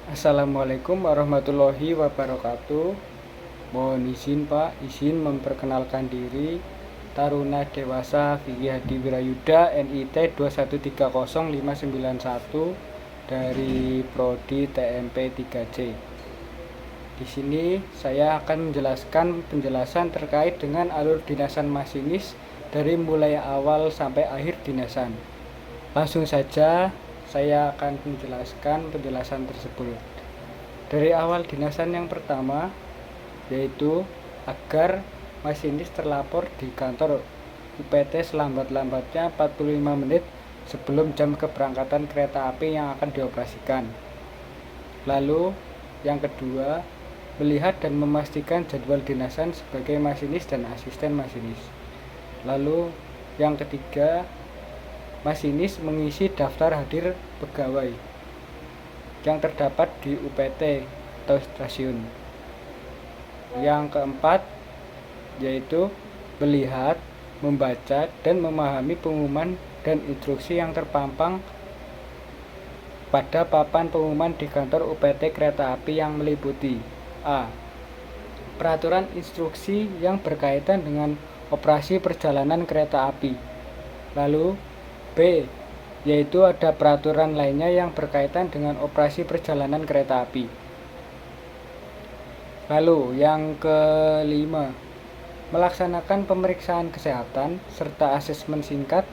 Assalamualaikum warahmatullahi wabarakatuh. Mohon izin Pak, izin memperkenalkan diri. Taruna Dewasa Vicky Hadi Wirayuda NIT 2130591 dari Prodi TMP 3C. Di sini saya akan menjelaskan penjelasan terkait dengan alur dinasan masinis dari mulai awal sampai akhir dinasan. Langsung saja saya akan menjelaskan penjelasan tersebut. Dari awal dinasan yang pertama, yaitu agar masinis terlapor di kantor UPT selambat-lambatnya 45 menit sebelum jam keberangkatan kereta api yang akan dioperasikan. Lalu, yang kedua, melihat dan memastikan jadwal dinasan sebagai masinis dan asisten masinis. Lalu, yang ketiga, masinis mengisi daftar hadir pegawai yang terdapat di UPT atau stasiun. Yang keempat, yaitu melihat, membaca, dan memahami pengumuman dan instruksi yang terpampang pada papan pengumuman di kantor UPT kereta api yang meliputi A. Peraturan instruksi yang berkaitan dengan operasi perjalanan kereta api. Lalu B. Yaitu ada peraturan lainnya yang berkaitan dengan operasi perjalanan kereta api. Lalu yang kelima, melaksanakan pemeriksaan kesehatan serta asesmen singkat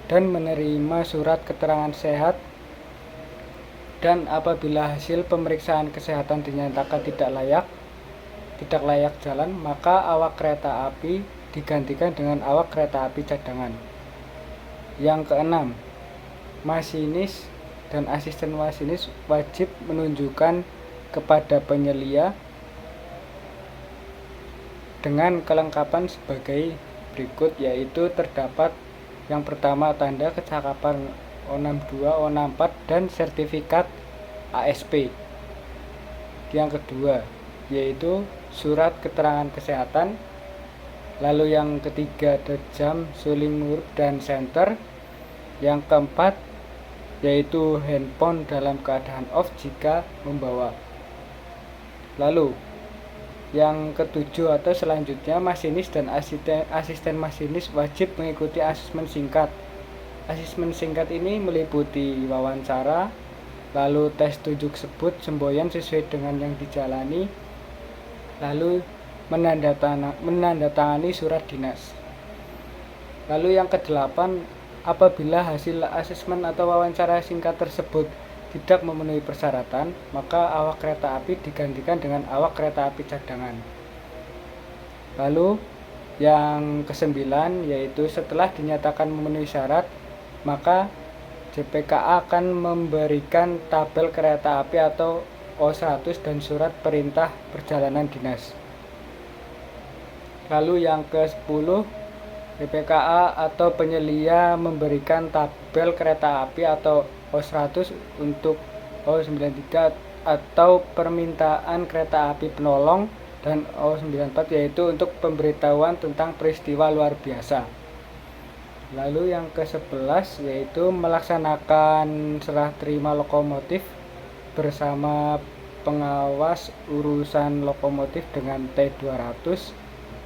dan menerima surat keterangan sehat, dan apabila hasil pemeriksaan kesehatan dinyatakan tidak layak jalan, maka awak kereta api digantikan dengan awak kereta api cadangan. Yang keenam, masinis dan asisten masinis wajib menunjukkan kepada penyelia dengan kelengkapan sebagai berikut, yaitu terdapat yang pertama tanda kecakapan O62, O64 dan sertifikat ASP. Yang kedua yaitu surat keterangan kesehatan. Lalu yang ketiga ada jam, suling huruf dan senter. Yang keempat yaitu handphone dalam keadaan off jika membawa. Lalu yang ketujuh atau selanjutnya, masinis dan asisten masinis wajib mengikuti asesmen singkat. Asesmen singkat ini meliputi wawancara, lalu tes tunjuk sebut semboyan sesuai dengan yang dijalani, lalu menandatangani surat dinas. Lalu yang kedelapan, apabila hasil asesmen atau wawancara singkat tersebut tidak memenuhi persyaratan, maka awak kereta api digantikan dengan awak kereta api cadangan. Lalu yang kesembilan, yaitu setelah dinyatakan memenuhi syarat, maka JPKA akan memberikan tabel kereta api atau O100 dan surat perintah perjalanan dinas. Lalu yang ke-10, JPKA atau penyelia memberikan tabel kereta api atau O100 untuk O93 atau permintaan kereta api penolong, dan O94 yaitu untuk pemberitahuan tentang peristiwa luar biasa. Lalu yang ke-11 yaitu melaksanakan serah terima lokomotif bersama pengawas urusan lokomotif dengan T200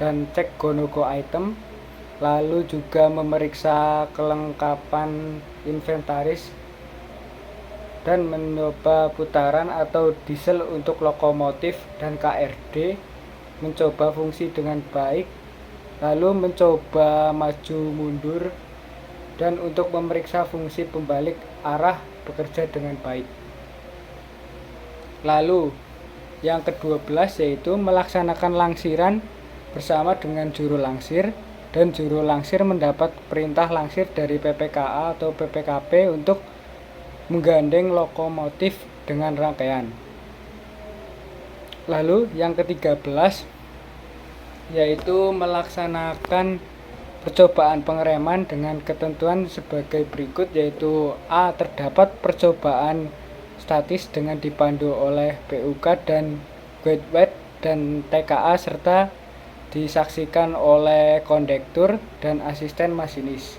dan cek go-no-go item. Lalu juga memeriksa kelengkapan inventaris dan mencoba putaran atau diesel untuk lokomotif dan KRD, mencoba fungsi dengan baik, lalu mencoba maju mundur, dan untuk memeriksa fungsi pembalik arah bekerja dengan baik. Lalu yang ke-12 yaitu melaksanakan langsiran bersama dengan juru langsir, dan juru langsir mendapat perintah langsir dari PPKA atau PPKP untuk menggandeng lokomotif dengan rangkaian. Lalu yang ke-13 yaitu melaksanakan percobaan pengereman dengan ketentuan sebagai berikut, yaitu A. Terdapat percobaan statis dengan dipandu oleh PUK dan Guideway dan TKA serta disaksikan oleh kondektur dan asisten masinis.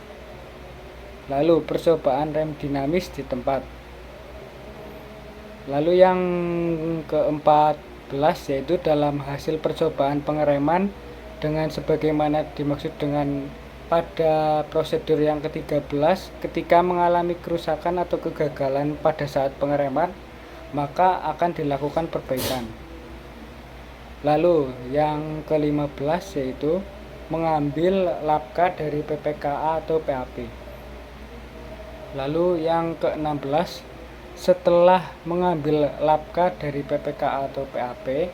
Lalu percobaan rem dinamis di tempat. Lalu yang ke-14 yaitu dalam hasil percobaan pengereman dengan sebagaimana dimaksud dengan pada prosedur yang ke-13, ketika mengalami kerusakan atau kegagalan pada saat pengereman, maka akan dilakukan perbaikan. Lalu yang ke-15 yaitu mengambil lapka dari PPKA atau PAP. Lalu yang ke-16, setelah mengambil lapka dari PPKA atau PAP,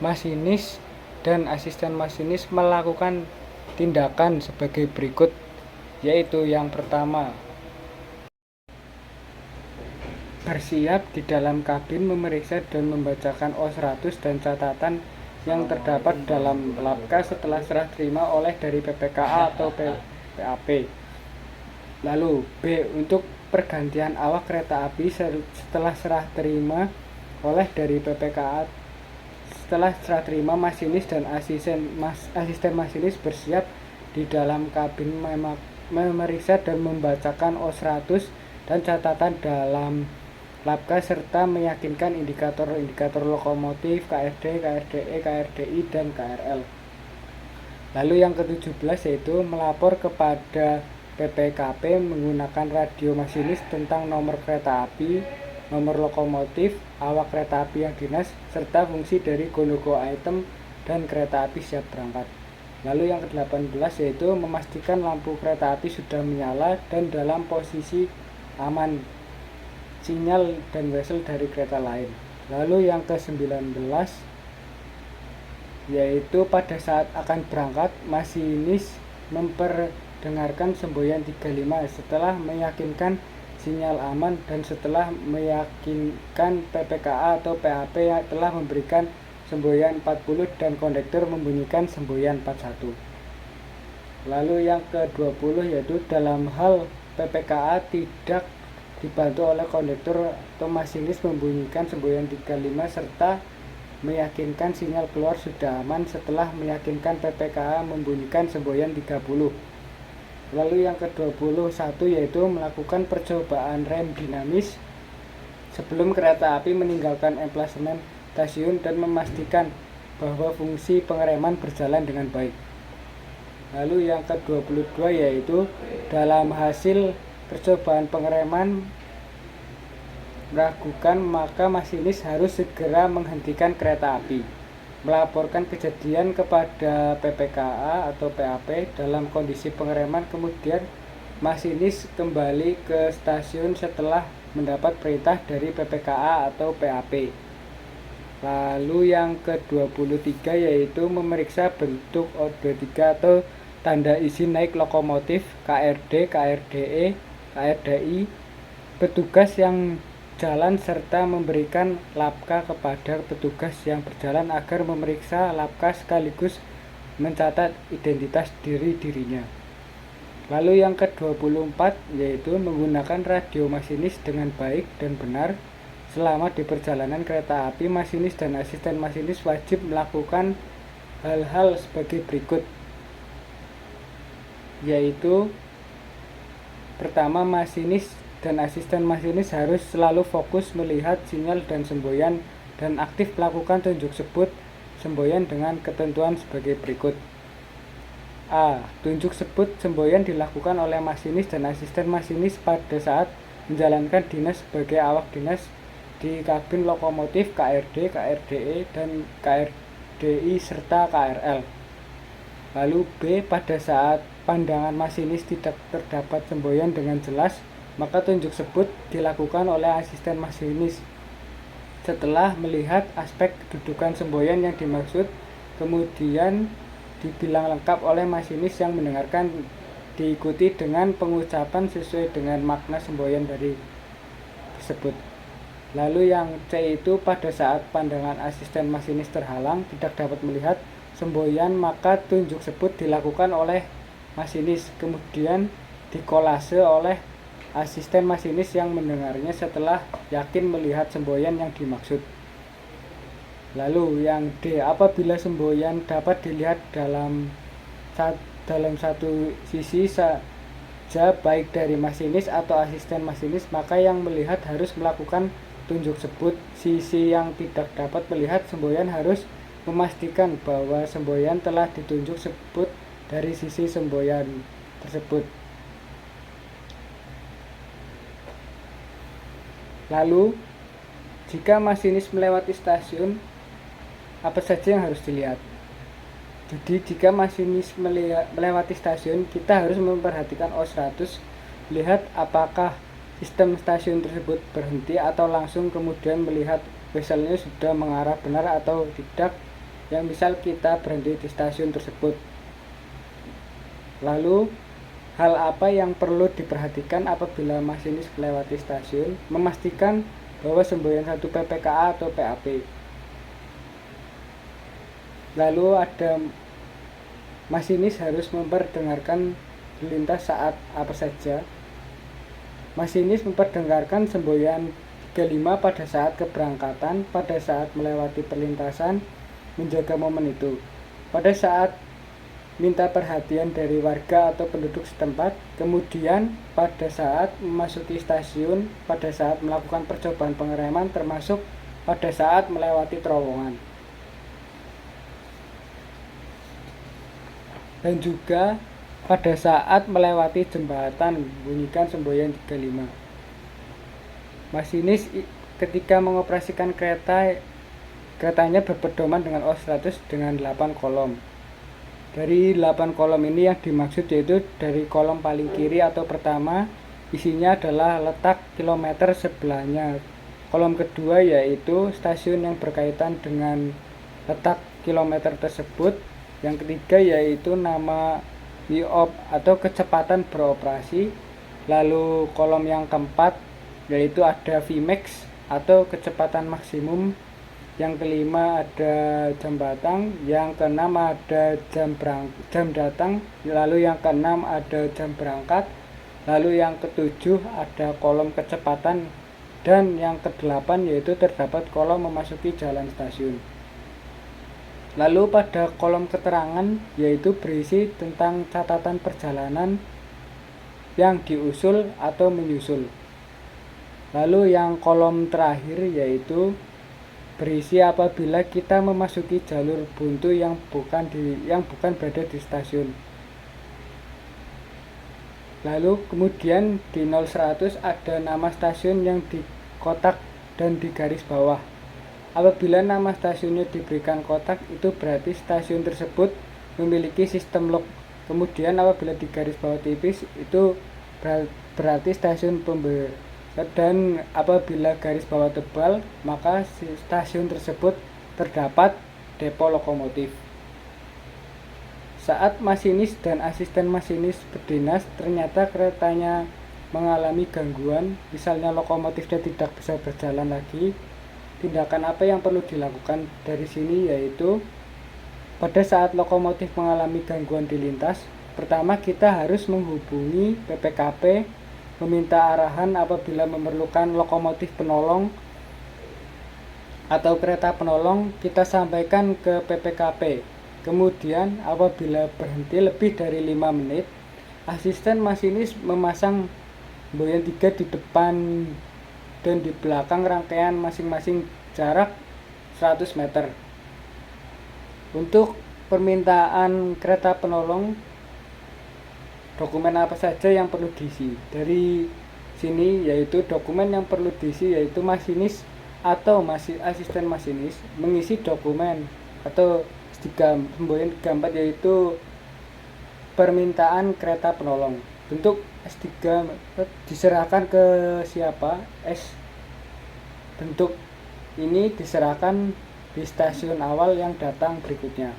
masinis dan asisten masinis melakukan tindakan sebagai berikut, yaitu yang pertama, bersiap di dalam kabin memeriksa dan membacakan O100 dan catatan yang terdapat dalam lapka setelah serah terima oleh dari PPKA atau PAP. Lalu B, untuk pergantian awak kereta api setelah serah terima oleh dari PPKA. Setelah serah terima, masinis dan asisten masinis bersiap di dalam kabin memeriksa dan membacakan O100 dan catatan dalam lapka serta meyakinkan indikator-indikator lokomotif, KRD, KRDE, KRDI, dan KRL. Lalu yang ke-17 yaitu melapor kepada PPKP menggunakan radio masinis tentang nomor kereta api, nomor lokomotif, awak kereta api yang dinas, serta fungsi dari go-no-go item dan kereta api siap berangkat. Lalu yang ke-18 yaitu memastikan lampu kereta api sudah menyala dan dalam posisi aman sinyal dan wesel dari kereta lain. Lalu yang ke-19 yaitu pada saat akan berangkat, masinis memperdengarkan semboyan 35 setelah meyakinkan sinyal aman dan setelah meyakinkan PPKA atau PAP yang telah memberikan semboyan 40 dan kondektur membunyikan semboyan 41. Lalu yang ke-20 yaitu dalam hal PPKA tidak dibantu oleh kondektur atau masinis membunyikan semboyan 35 serta meyakinkan sinyal keluar sudah aman setelah meyakinkan PPKA membunyikan semboyan 30. Lalu yang ke-21 yaitu melakukan percobaan rem dinamis sebelum kereta api meninggalkan emplasemen stasiun dan memastikan bahwa fungsi pengereman berjalan dengan baik. Lalu yang ke-22 yaitu dalam hasil percobaan pengereman meragukan, maka masinis harus segera menghentikan kereta api, melaporkan kejadian kepada PPKA atau PAP dalam kondisi pengereman, kemudian masinis kembali ke stasiun setelah mendapat perintah dari PPKA atau PAP. Lalu yang ke-23 yaitu memeriksa bentuk O23 atau tanda izin naik lokomotif, KRD, KRDE, KRDI, petugas yang jalan serta memberikan lapka kepada petugas yang berjalan agar memeriksa lapka sekaligus mencatat identitas dirinya. Lalu yang ke-24 yaitu menggunakan radio masinis dengan baik dan benar. Selama di perjalanan kereta api, masinis dan asisten masinis wajib melakukan hal-hal sebagai berikut, yaitu pertama, masinis dan asisten masinis harus selalu fokus melihat sinyal dan semboyan dan aktif melakukan tunjuk sebut semboyan dengan ketentuan sebagai berikut. A. Tunjuk sebut semboyan dilakukan oleh masinis dan asisten masinis pada saat menjalankan dinas sebagai awak dinas di kabin lokomotif, KRD, KRDE, dan KRDI serta KRL. Lalu B. Pada saat pandangan masinis tidak terdapat semboyan dengan jelas, maka tunjuk sebut dilakukan oleh asisten masinis setelah melihat aspek kedudukan semboyan yang dimaksud, kemudian dibilang lengkap oleh masinis yang mendengarkan, diikuti dengan pengucapan sesuai dengan makna semboyan dari tersebut. Lalu yang C itu pada saat pandangan asisten masinis terhalang tidak dapat melihat semboyan, maka tunjuk sebut dilakukan oleh masinis, kemudian dikolase oleh asisten masinis yang mendengarnya setelah yakin melihat semboyan yang dimaksud. Lalu yang D, apabila semboyan dapat dilihat dalam satu sisi saja baik dari masinis atau asisten masinis, maka yang melihat harus melakukan tunjuk sebut, sisi yang tidak dapat melihat semboyan harus memastikan bahwa semboyan telah ditunjuk sebut dari sisi semboyan tersebut. Lalu, jika masinis melewati stasiun, apa saja yang harus dilihat? Jadi jika masinis melewati stasiun, kita harus memperhatikan O100, lihat apakah sistem stasiun tersebut berhenti atau langsung, kemudian melihat vesselnya sudah mengarah benar atau tidak, yang misal kita berhenti di stasiun tersebut. Lalu hal apa yang perlu diperhatikan apabila masinis melewati stasiun? Memastikan bahwa semboyan 1 PPKA atau PAP. Lalu ada masinis harus memperdengarkan lintas saat apa saja. Masinis memperdengarkan semboyan 35 pada saat keberangkatan, pada saat melewati perlintasan, menjaga momen itu. Pada saat minta perhatian dari warga atau penduduk setempat, kemudian pada saat memasuki stasiun, pada saat melakukan percobaan pengereman, termasuk pada saat melewati terowongan. Dan juga pada saat melewati jembatan, bunyikan semboyan 35. Masinis ketika mengoperasikan keretanya berpedoman dengan O100 dengan 8 kolom. Dari 8 kolom ini yang dimaksud yaitu dari kolom paling kiri atau pertama, isinya adalah letak kilometer sebelahnya. Kolom kedua yaitu stasiun yang berkaitan dengan letak kilometer tersebut. Yang ketiga yaitu nama VOP atau kecepatan beroperasi. Lalu kolom yang keempat yaitu ada Vmax atau kecepatan maksimum. Yang kelima ada jam datang, yang keenam ada jam datang, lalu yang keenam ada jam berangkat, lalu yang ketujuh ada kolom kecepatan, dan yang kedelapan yaitu terdapat kolom memasuki jalan stasiun. Lalu pada kolom keterangan yaitu berisi tentang catatan perjalanan yang diusul atau menyusul. Lalu yang kolom terakhir yaitu berisi apabila kita memasuki jalur buntu yang bukan berada di stasiun. Lalu kemudian di 0100 ada nama stasiun yang di kotak dan di garis bawah. Apabila nama stasiunnya diberikan kotak, itu berarti stasiun tersebut memiliki sistem log. Kemudian apabila di garis bawah tipis, itu berarti stasiun pembeli. Dan apabila garis bawah tebal, maka stasiun tersebut terdapat depo lokomotif. Saat masinis dan asisten masinis berdinas, ternyata keretanya mengalami gangguan, misalnya lokomotifnya tidak bisa berjalan lagi. Tindakan apa yang perlu dilakukan dari sini yaitu pada saat lokomotif mengalami gangguan di lintas, pertama kita harus menghubungi PPKP, meminta arahan apabila memerlukan lokomotif penolong atau kereta penolong, kita sampaikan ke PPKP. Kemudian apabila berhenti lebih dari 5 menit, asisten masinis memasang semboyan 3 di depan dan di belakang rangkaian masing-masing jarak 100 meter. Untuk permintaan kereta penolong, dokumen apa saja yang perlu diisi? Dari sini yaitu dokumen yang perlu diisi yaitu masinis atau asisten masinis mengisi dokumen atau semboyan 34 yaitu permintaan kereta penolong. Bentuk S3 diserahkan ke siapa? Bentuk ini diserahkan di stasiun awal yang datang berikutnya.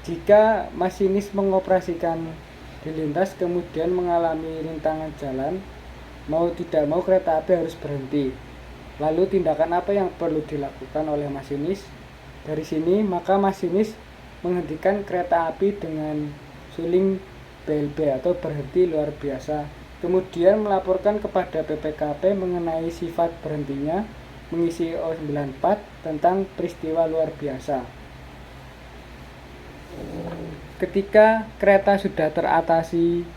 Jika masinis mengoperasikan di lintas kemudian mengalami rintangan jalan, mau tidak mau kereta api harus berhenti. Lalu tindakan apa yang perlu dilakukan oleh masinis? Dari sini maka masinis menghentikan kereta api dengan suling BLB atau berhenti luar biasa. Kemudian melaporkan kepada PPKP mengenai sifat berhentinya, mengisi O94 tentang peristiwa luar biasa. Ketika kereta sudah teratasi,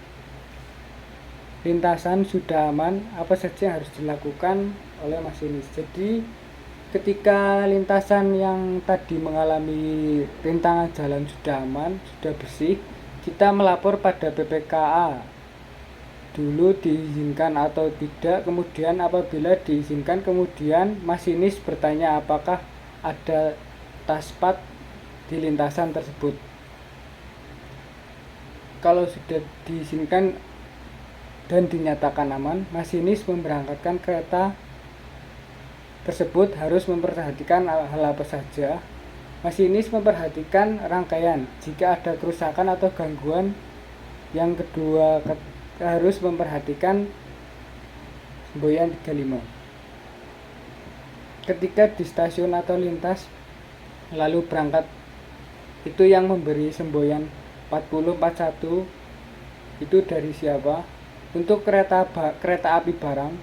lintasan sudah aman, apa saja yang harus dilakukan oleh masinis. Jadi ketika lintasan yang tadi mengalami rintangan jalan sudah aman, sudah bersih, kita melapor pada BPKA dulu diizinkan atau tidak. Kemudian apabila diizinkan, kemudian masinis bertanya apakah ada taspat di lintasan tersebut. Kalau sudah diizinkan dan dinyatakan aman, masinis memberangkatkan kereta tersebut harus memperhatikan hal apa saja. Masinis memperhatikan rangkaian. Jika ada kerusakan atau gangguan, yang kedua harus memperhatikan semboyan 35. Ketika di stasiun atau lintas lalu berangkat, itu yang memberi semboyan 4041 itu dari siapa? Untuk kereta api barang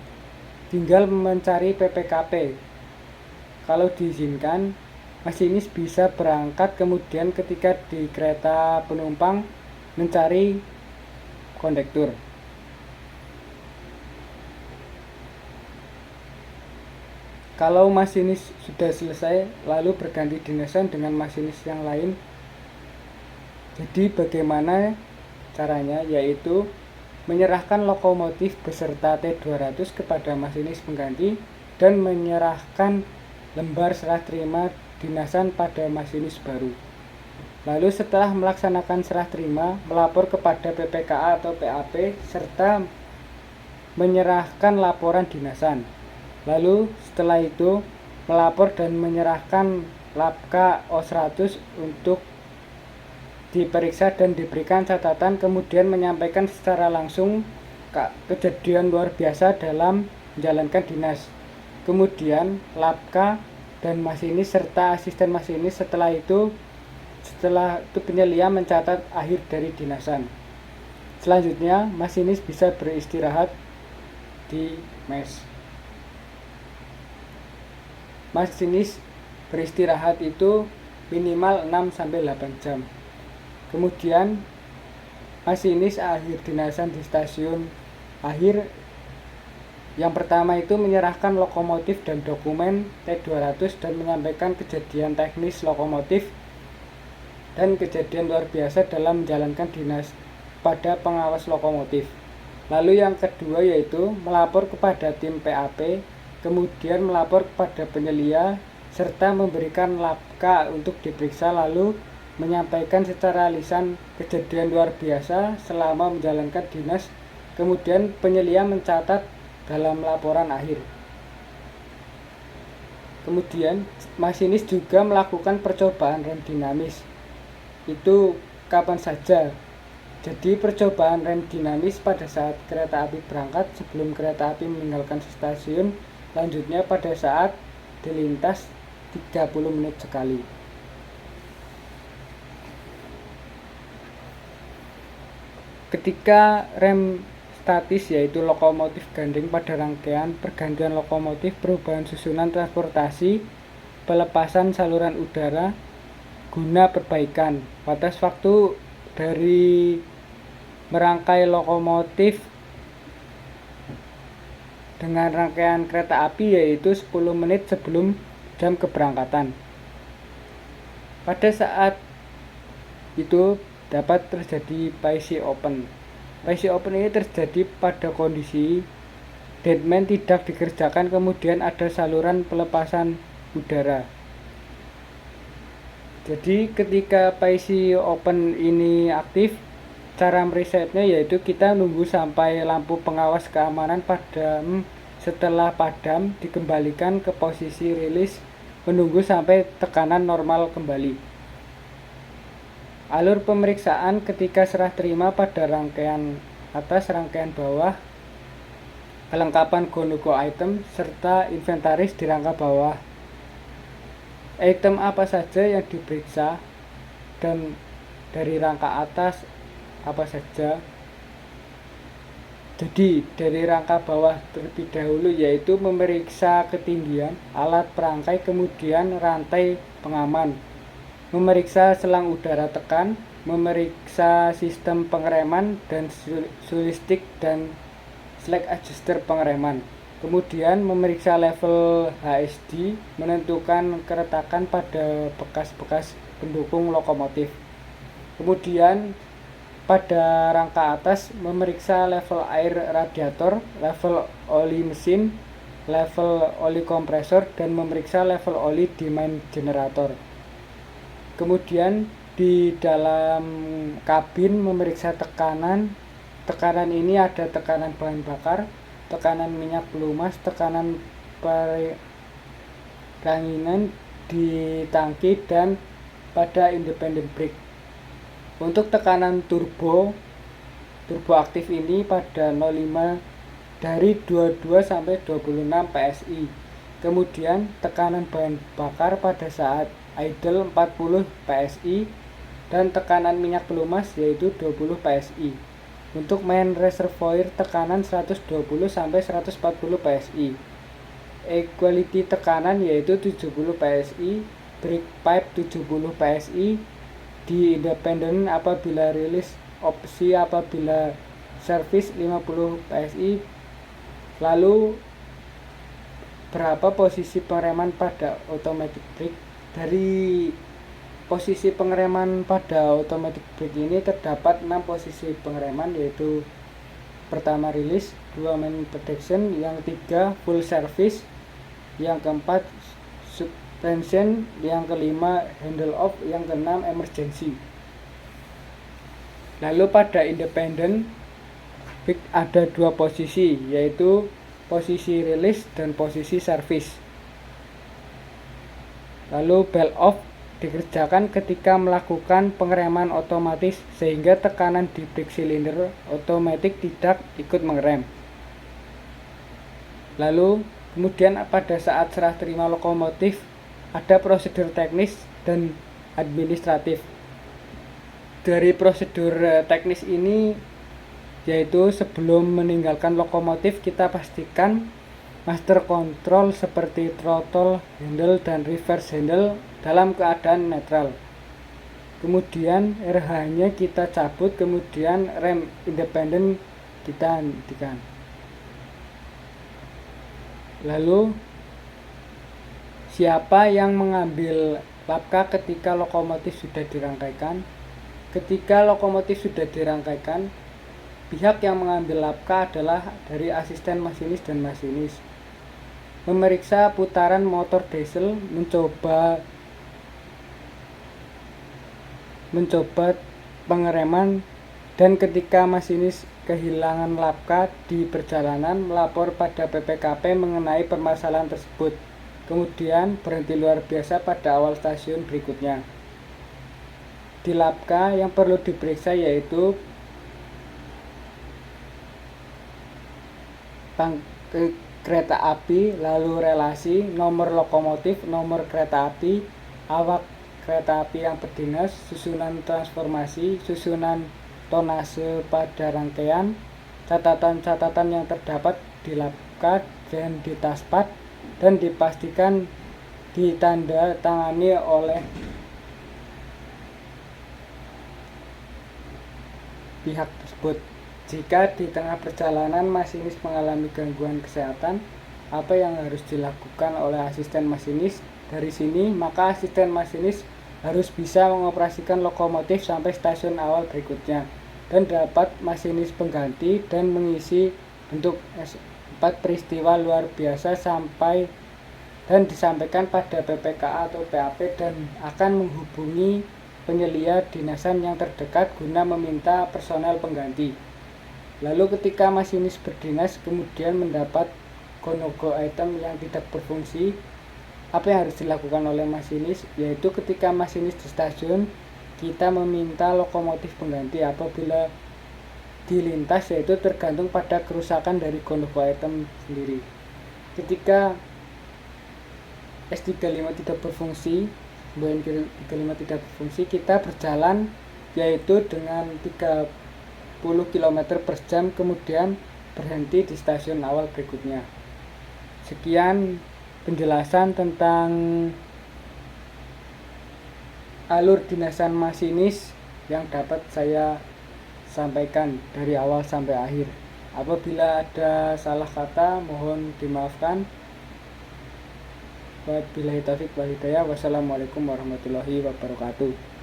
tinggal mencari PPKP. Kalau diizinkan, masinis bisa berangkat, kemudian ketika di kereta penumpang mencari kondektur. Kalau masinis sudah selesai, lalu berganti dinasan dengan masinis yang lain. Jadi bagaimana caranya? Yaitu menyerahkan lokomotif beserta T200 kepada masinis pengganti dan menyerahkan lembar serah terima dinasan pada masinis baru. Lalu setelah melaksanakan serah terima, melapor kepada PPKA atau PAP serta menyerahkan laporan dinasan. Lalu setelah itu melapor dan menyerahkan Lapka O100 untuk diperiksa dan diberikan catatan, kemudian menyampaikan secara langsung kejadian luar biasa dalam menjalankan dinas. Kemudian Lapka dan masinis serta asisten masinis setelah itu penyelia mencatat akhir dari dinasan. Selanjutnya masinis bisa beristirahat di mes. Masinis beristirahat itu minimal 6-8 jam. Kemudian masinis akhir dinasan di stasiun akhir yang pertama itu menyerahkan lokomotif dan dokumen T200 dan menyampaikan kejadian teknis lokomotif dan kejadian luar biasa dalam menjalankan dinas pada pengawas lokomotif. Lalu yang kedua yaitu melapor kepada tim PAP, kemudian melapor kepada penyelia serta memberikan Lapka untuk diperiksa, lalu menyampaikan secara lisan kejadian luar biasa selama menjalankan dinas, kemudian penyelia mencatat dalam laporan akhir. Kemudian masinis juga melakukan percobaan rem dinamis. Itu kapan saja. Jadi percobaan rem dinamis pada saat kereta api berangkat sebelum kereta api meninggalkan stasiun, lanjutnya pada saat dilintas 30 menit sekali. Ketika rem statis yaitu lokomotif gandeng pada rangkaian, pergantian lokomotif, perubahan susunan transportasi, pelepasan saluran udara guna perbaikan. Batas waktu dari merangkai lokomotif dengan rangkaian kereta api yaitu 10 menit sebelum jam keberangkatan. Pada saat itu dapat terjadi Paisi open. Paisi open ini terjadi pada kondisi deadman tidak dikerjakan, kemudian ada saluran pelepasan udara. Jadi ketika Paisi open ini aktif, cara meresetnya yaitu kita nunggu sampai lampu pengawas keamanan padam. Setelah padam dikembalikan ke posisi rilis, menunggu sampai tekanan normal kembali. Alur pemeriksaan ketika serah terima pada rangkaian atas, rangkaian bawah, kelengkapan go-no-go item, serta inventaris di rangka bawah. Item apa saja yang diperiksa dan dari rangka atas apa saja. Jadi dari rangka bawah terlebih dahulu yaitu memeriksa ketinggian, alat perangkai, kemudian rantai pengaman, memeriksa selang udara tekan, memeriksa sistem pengereman dan joystick dan slack adjuster pengereman. Kemudian memeriksa level HSD, menentukan keretakan pada bekas-bekas pendukung lokomotif. Kemudian pada rangka atas memeriksa level air radiator, level oli mesin, level oli kompresor, dan memeriksa level oli di main generator. Kemudian di dalam kabin memeriksa tekanan. Tekanan ini ada tekanan bahan bakar, tekanan minyak pelumas, tekanan peranginan di tangki, dan pada independent brake. Untuk tekanan turbo aktif ini pada 05 dari 22 sampai 26 PSI. Kemudian tekanan bahan bakar pada saat idle 40 PSI dan tekanan minyak pelumas yaitu 20 PSI. Untuk main reservoir tekanan 120 sampai 140 PSI. Equality tekanan yaitu 70 PSI, brake pipe 70 PSI, di independent apabila rilis, opsi apabila service 50 PSI. Lalu berapa posisi pengereman pada automatic brake? Dari posisi pengereman pada automatic brake ini terdapat 6 posisi pengereman, yaitu pertama rilis, 2 main protection, yang 3 full service, yang keempat suspension, yang kelima handle off, yang keenam emergency. Lalu pada independent brake ada 2 posisi, yaitu posisi rilis dan posisi service. Lalu bell off dikerjakan ketika melakukan pengereman otomatis sehingga tekanan di brake cylinder otomatis tidak ikut mengerem. Lalu kemudian pada saat serah terima lokomotif ada prosedur teknis dan administratif. Dari prosedur teknis ini yaitu sebelum meninggalkan lokomotif kita pastikan master control seperti throttle, handle, dan reverse handle dalam keadaan netral. Kemudian RH-nya kita cabut, kemudian rem independen kita hentikan. Lalu siapa yang mengambil lapka ketika lokomotif sudah dirangkaikan? Ketika lokomotif sudah dirangkaikan, pihak yang mengambil lapka adalah dari asisten masinis dan masinis. Memeriksa putaran motor diesel, mencoba pengereman, dan ketika masinis kehilangan lapka di perjalanan melapor pada PPKP mengenai permasalahan tersebut. Kemudian berhenti luar biasa pada awal stasiun berikutnya. Di lapka yang perlu diperiksa yaitu kereta api, lalu relasi, nomor lokomotif, nomor kereta api, awak kereta api yang berdinas, susunan transformasi, susunan tonase pada rangkaian, catatan-catatan yang terdapat di lapka dan di taspad, dan dipastikan ditanda tangani oleh pihak tersebut. Jika di tengah perjalanan masinis mengalami gangguan kesehatan, apa yang harus dilakukan oleh asisten masinis? Dari sini, maka asisten masinis harus bisa mengoperasikan lokomotif sampai stasiun awal berikutnya, dan dapat masinis pengganti dan mengisi bentuk S4 peristiwa luar biasa sampai dan disampaikan pada PPKA atau PAP dan akan menghubungi penyelia dinasan yang terdekat guna meminta personel pengganti. Lalu ketika masinis berdinas kemudian mendapat go-no-go item yang tidak berfungsi, apa yang harus dilakukan oleh masinis? Yaitu ketika masinis di stasiun, kita meminta lokomotif pengganti apabila dilintas, yaitu tergantung pada kerusakan dari go-no-go item sendiri. Ketika S35 tidak berfungsi, Boeing 35 tidak berfungsi, kita berjalan yaitu dengan 30 km per jam, kemudian berhenti di stasiun awal berikutnya. Sekian penjelasan tentang alur dinasan masinis yang dapat saya sampaikan dari awal sampai akhir. Apabila ada salah kata mohon dimaafkan. Wabillahi taufiq wal hidayah. Wassalamualaikum warahmatullahi wabarakatuh.